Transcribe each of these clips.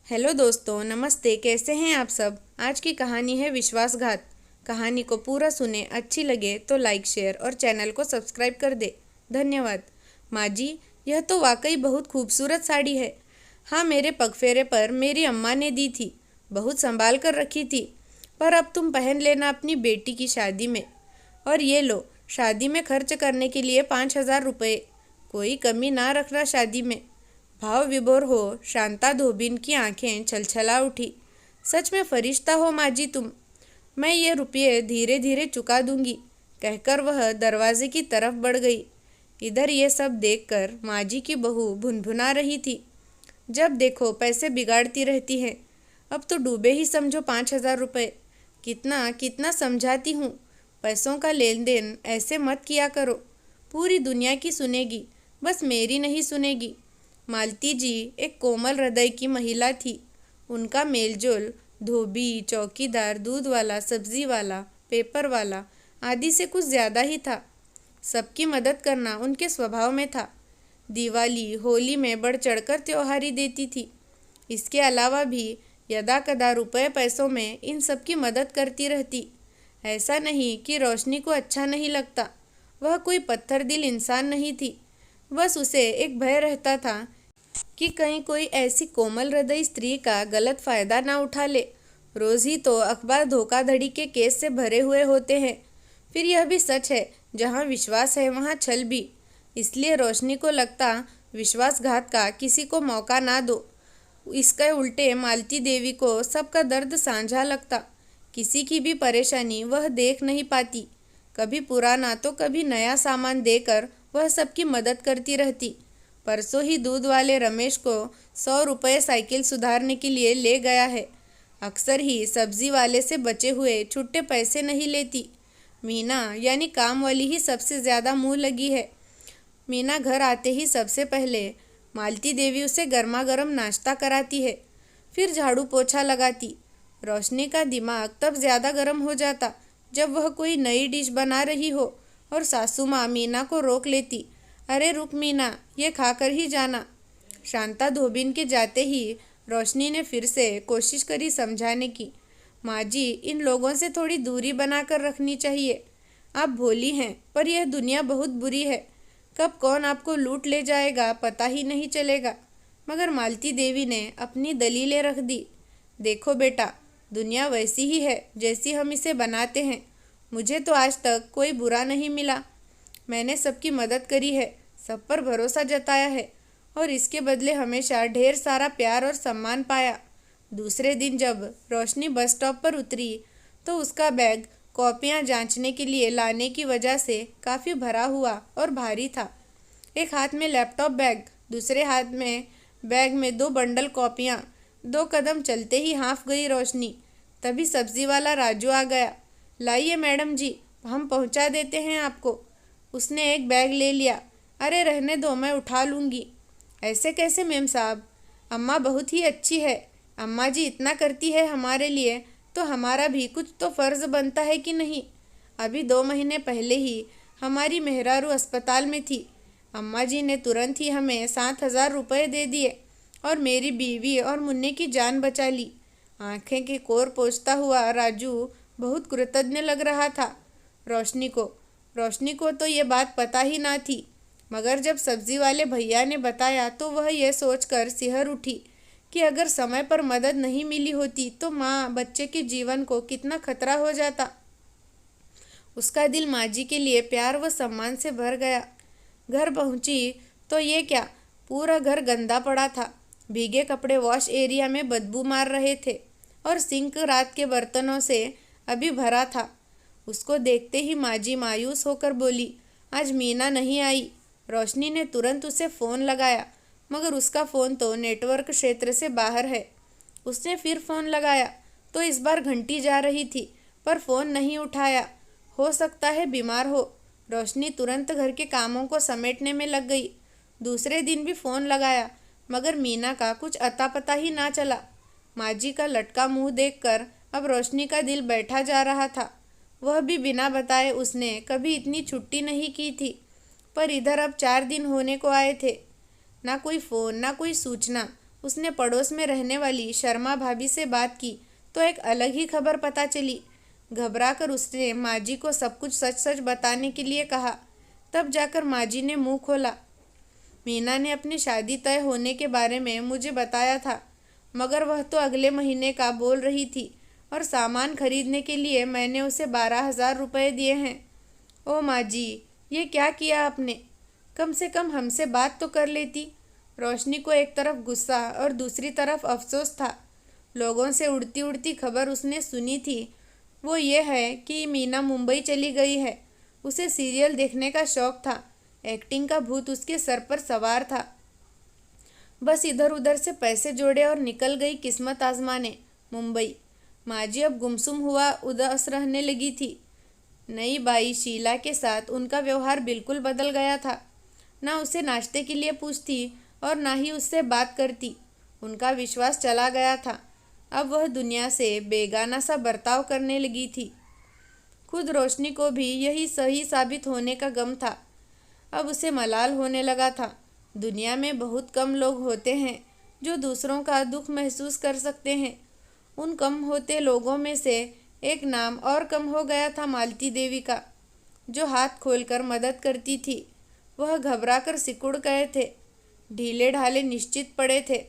Hello दोस्तों, नमस्ते। कैसे हैं आप सब। आज की कहानी है विश्वासघात। कहानी को पूरा सुने, अच्छी लगे तो लाइक शेयर और चैनल को सब्सक्राइब कर दे। धन्यवाद। माँ जी, यह तो वाकई बहुत खूबसूरत साड़ी है। हाँ, मेरे पगफेरे पर मेरी अम्मा ने दी थी, बहुत संभाल कर रखी थी। पर अब तुम पहन लेना अपनी बेटी की शादी में। और ये लो, शादी में खर्च करने के लिए 5,000 रुपये। कोई कमी ना रखना शादी में। भाव विभोर हो शांता धोबिन की आंखें छलछला उठी। सच में फरिश्ता हो माँ जी तुम। मैं ये रुपये धीरे धीरे चुका दूंगी, कहकर वह दरवाजे की तरफ बढ़ गई। इधर ये सब देखकर माँ जी की बहू भुनभुना रही थी। जब देखो पैसे बिगाड़ती रहती है। अब तो डूबे ही समझो 5,000 रुपये। कितना कितना समझाती हूँ, पैसों का लेन देन ऐसे मत किया करो। पूरी दुनिया की सुनेगी, बस मेरी नहीं सुनेगी। मालती जी एक कोमल हृदय की महिला थी। उनका मेलजोल धोबी, चौकीदार, दूध वाला, सब्जी वाला, पेपर वाला आदि से कुछ ज़्यादा ही था। सबकी मदद करना उनके स्वभाव में था। दिवाली, होली में बढ़ चढ़कर त्योहारी देती थी। इसके अलावा भी यदा कदा रुपए पैसों में इन सब की मदद करती रहती। ऐसा नहीं कि रोशनी को अच्छा नहीं लगता। वह कोई पत्थर दिल इंसान नहीं थी। बस उसे एक भय रहता था कि कहीं कोई ऐसी कोमल हृदय स्त्री का गलत फायदा ना उठा ले। रोज ही तो अखबार धोखाधड़ी के केस से भरे हुए होते हैं। फिर यह भी सच है, जहाँ विश्वास है वहाँ छल भी। इसलिए रोशनी को लगता विश्वासघात का किसी को मौका ना दो। इसके उल्टे मालती देवी को सबका दर्द साझा लगता। किसी की भी परेशानी वह देख नहीं पाती। कभी पुराना तो कभी नया सामान देकर वह सबकी मदद करती रहती। परसों ही दूध वाले रमेश को 100 रुपये साइकिल सुधारने के लिए ले गया है। अक्सर ही सब्जी वाले से बचे हुए छुट्टे पैसे नहीं लेती। मीना यानी काम वाली ही सबसे ज़्यादा मुँह लगी है। मीना घर आते ही सबसे पहले मालती देवी उसे गर्मा गर्म नाश्ता कराती है, फिर झाड़ू पोछा लगाती। रोशनी का दिमाग तब ज़्यादा गर्म हो जाता जब वह कोई नई डिश बना रही हो और सासू माँ मीना को रोक लेती। अरे रुक मीना, ये खाकर ही जाना। शांता धोबिन के जाते ही रोशनी ने फिर से कोशिश करी समझाने की। माँ जी, इन लोगों से थोड़ी दूरी बनाकर रखनी चाहिए। आप भोली हैं, पर यह दुनिया बहुत बुरी है। कब कौन आपको लूट ले जाएगा पता ही नहीं चलेगा। मगर मालती देवी ने अपनी दलीलें रख दी। देखो बेटा, दुनिया वैसी ही है जैसी हम इसे बनाते हैं। मुझे तो आज तक कोई बुरा नहीं मिला। मैंने सबकी मदद करी है, सब पर भरोसा जताया है और इसके बदले हमेशा ढेर सारा प्यार और सम्मान पाया। दूसरे दिन जब रोशनी बस स्टॉप पर उतरी तो उसका बैग कॉपियाँ जांचने के लिए लाने की वजह से काफ़ी भरा हुआ और भारी था। एक हाथ में लैपटॉप बैग, दूसरे हाथ में बैग में 2 बंडल कॉपियाँ। 2 कदम चलते ही हाँफ गई रोशनी। तभी सब्जी वाला राजू आ गया। लाइए मैडम जी, हम पहुंचा देते हैं आपको। उसने एक बैग ले लिया। अरे रहने दो, मैं उठा लूँगी। ऐसे कैसे मेम साहब, अम्मा बहुत ही अच्छी है। अम्मा जी इतना करती है हमारे लिए, तो हमारा भी कुछ तो फ़र्ज़ बनता है कि नहीं। अभी 2 महीने पहले ही हमारी मेहरारू अस्पताल में थी। अम्मा जी ने तुरंत ही हमें 7,000 रुपये दे दिए और मेरी बीवी और मुन्ने की जान बचा ली। आंखें के कोर पोंछता हुआ राजू बहुत कृतज्ञ लग रहा था। रोशनी को तो ये बात पता ही ना थी, मगर जब सब्जी वाले भैया ने बताया तो वह यह सोचकर सिहर उठी कि अगर समय पर मदद नहीं मिली होती तो माँ बच्चे के जीवन को कितना खतरा हो जाता। उसका दिल माँ जी के लिए प्यार व सम्मान से भर गया। घर पहुँची तो ये क्या, पूरा घर गंदा पड़ा था। भीगे कपड़े वॉश एरिया में बदबू मार रहे थे और सिंक रात के बर्तनों से अभी भरा था। उसको देखते ही माँ जी मायूस होकर बोली, आज मीना नहीं आई। रोशनी ने तुरंत उसे फ़ोन लगाया, मगर उसका फ़ोन तो नेटवर्क क्षेत्र से बाहर है। उसने फिर फ़ोन लगाया तो इस बार घंटी जा रही थी, पर फ़ोन नहीं उठाया। हो सकता है बीमार हो। रोशनी तुरंत घर के कामों को समेटने में लग गई। दूसरे दिन भी फ़ोन लगाया, मगर मीना का कुछ अता पता ही ना चला। माँ जी का लटका मुँह देखकर अब रोशनी का दिल बैठा जा रहा था। वह भी बिना बताए उसने कभी इतनी छुट्टी नहीं की थी, पर इधर अब 4 दिन होने को आए थे। ना कोई फ़ोन, ना कोई सूचना। उसने पड़ोस में रहने वाली शर्मा भाभी से बात की तो एक अलग ही खबर पता चली। घबराकर उसने माँ जी को सब कुछ सच सच बताने के लिए कहा। तब जाकर माँ जी ने मुंह खोला। मीना ने अपनी शादी तय होने के बारे में मुझे बताया था, मगर वह तो अगले महीने का बोल रही थी और सामान खरीदने के लिए मैंने उसे 12,000 रुपये दिए हैं। ओ माँ जी, ये क्या किया आपने? कम से कम हमसे बात तो कर लेती। रोशनी को एक तरफ गुस्सा और दूसरी तरफ अफसोस था। लोगों से उड़ती उड़ती खबर उसने सुनी थी, वो ये है कि मीना मुंबई चली गई है। उसे सीरियल देखने का शौक था, एक्टिंग का भूत उसके सर पर सवार था। बस इधर उधर से पैसे जोड़े और निकल गई किस्मत आजमाने मुंबई। माँ जी अब गुमसुम हुआ उदास रहने लगी थी। नई बाई शीला के साथ उनका व्यवहार बिल्कुल बदल गया था। ना उसे नाश्ते के लिए पूछती और ना ही उससे बात करती। उनका विश्वास चला गया था। अब वह दुनिया से बेगाना सा बर्ताव करने लगी थी। खुद रोशनी को भी यही सही साबित होने का गम था। अब उसे मलाल होने लगा था। दुनिया में बहुत कम लोग होते हैं जो दूसरों का दुख महसूस कर सकते हैं। उन कम होते लोगों में से एक नाम और कम हो गया था मालती देवी का, जो हाथ खोलकर मदद करती थी। वह घबराकर सिकुड़ गए थे, ढीले ढाले निश्चित पड़े थे।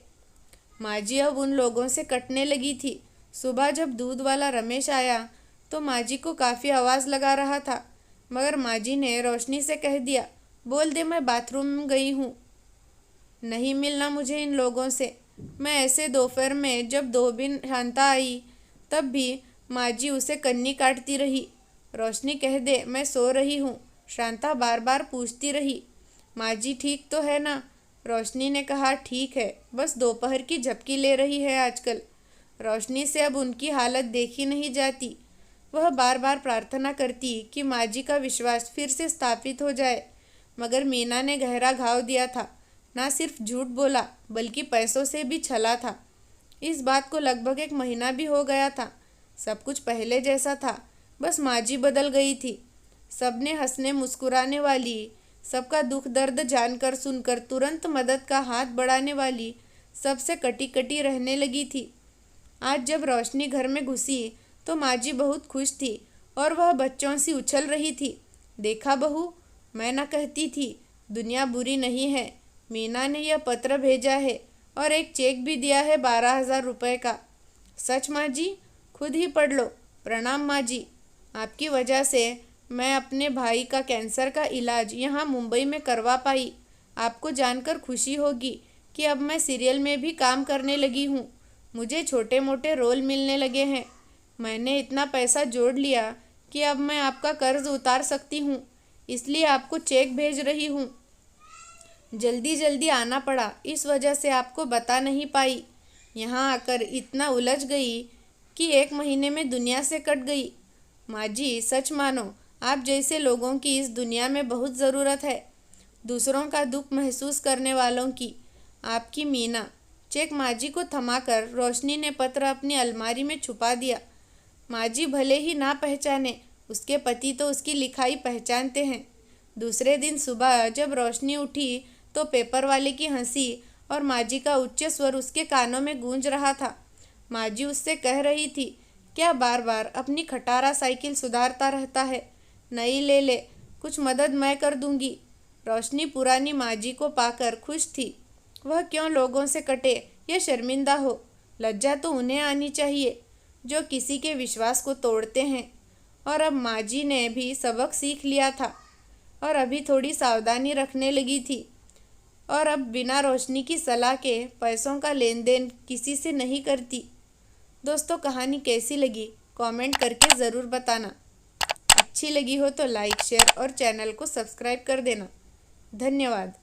माँ जी अब उन लोगों से कटने लगी थी। सुबह जब दूध वाला रमेश आया तो माँ जी को काफ़ी आवाज़ लगा रहा था, मगर माँ जी ने रोशनी से कह दिया, बोल दे मैं बाथरूम गई हूँ, नहीं मिलना मुझे इन लोगों से। मैं ऐसे दोपहर में जब धोबिन शांता आई तब भी माँ जी उसे कन्नी काटती रही। रोशनी कह दे मैं सो रही हूँ। शांता बार बार पूछती रही, माँ जी ठीक तो है ना? रोशनी ने कहा ठीक है, बस दोपहर की झपकी ले रही है आजकल। रोशनी से अब उनकी हालत देखी नहीं जाती। वह बार बार प्रार्थना करती कि माँ जी का विश्वास फिर से स्थापित हो जाए, मगर मीना ने गहरा घाव दिया था। ना सिर्फ झूठ बोला बल्कि पैसों से भी छला था। इस बात को लगभग 1 महीना भी हो गया था। सब कुछ पहले जैसा था, बस माँ जी बदल गई थी। सबने हंसने मुस्कुराने वाली, सबका दुख दर्द जानकर सुनकर तुरंत मदद का हाथ बढ़ाने वाली, सबसे कटी कटी रहने लगी थी। आज जब रोशनी घर में घुसी तो माँ जी बहुत खुश थी और वह बच्चों सी उछल रही थी। देखा बहू, मैं ना कहती थी दुनिया बुरी नहीं है। मीना ने यह पत्र भेजा है और एक चेक भी दिया है 12,000 रुपये का। सच माँ जी, खुद ही पढ़ लो। प्रणाम माँ जी, आपकी वजह से मैं अपने भाई का कैंसर का इलाज यहाँ मुंबई में करवा पाई। आपको जानकर खुशी होगी कि अब मैं सीरियल में भी काम करने लगी हूँ। मुझे छोटे मोटे रोल मिलने लगे हैं। मैंने इतना पैसा जोड़ लिया कि अब मैं आपका कर्ज उतार सकती हूँ, इसलिए आपको चेक भेज रही हूँ। जल्दी जल्दी आना पड़ा, इस वजह से आपको बता नहीं पाई। यहाँ आकर इतना उलझ गई कि 1 महीने में दुनिया से कट गई। माँ जी सच मानो, आप जैसे लोगों की इस दुनिया में बहुत ज़रूरत है, दूसरों का दुख महसूस करने वालों की। आपकी मीना। चेक माँ जी को थमाकर रोशनी ने पत्र अपनी अलमारी में छुपा दिया। माँ जी भले ही ना पहचाने, उसके पति तो उसकी लिखाई पहचानते हैं। दूसरे दिन सुबह जब रोशनी उठी तो पेपर वाले की हंसी और माँ जी का उच्च स्वर उसके कानों में गूंज रहा था। माँ जी उससे कह रही थी, क्या बार बार अपनी खटारा साइकिल सुधारता रहता है? नई ले ले, कुछ मदद मैं कर दूंगी। रोशनी पुरानी माँ जी को पाकर खुश थी। वह क्यों लोगों से कटे या शर्मिंदा हो? लज्जा तो उन्हें आनी चाहिए जो किसी के विश्वास को तोड़ते हैं। और अब माँ जी ने भी सबक सीख लिया था और अभी थोड़ी सावधानी रखने लगी थी और अब बिना रोशनी की सलाह के पैसों का लेन देन किसी से नहीं करती। दोस्तों, कहानी कैसी लगी कमेंट करके ज़रूर बताना। अच्छी लगी हो तो लाइक शेयर और चैनल को सब्सक्राइब कर देना। धन्यवाद।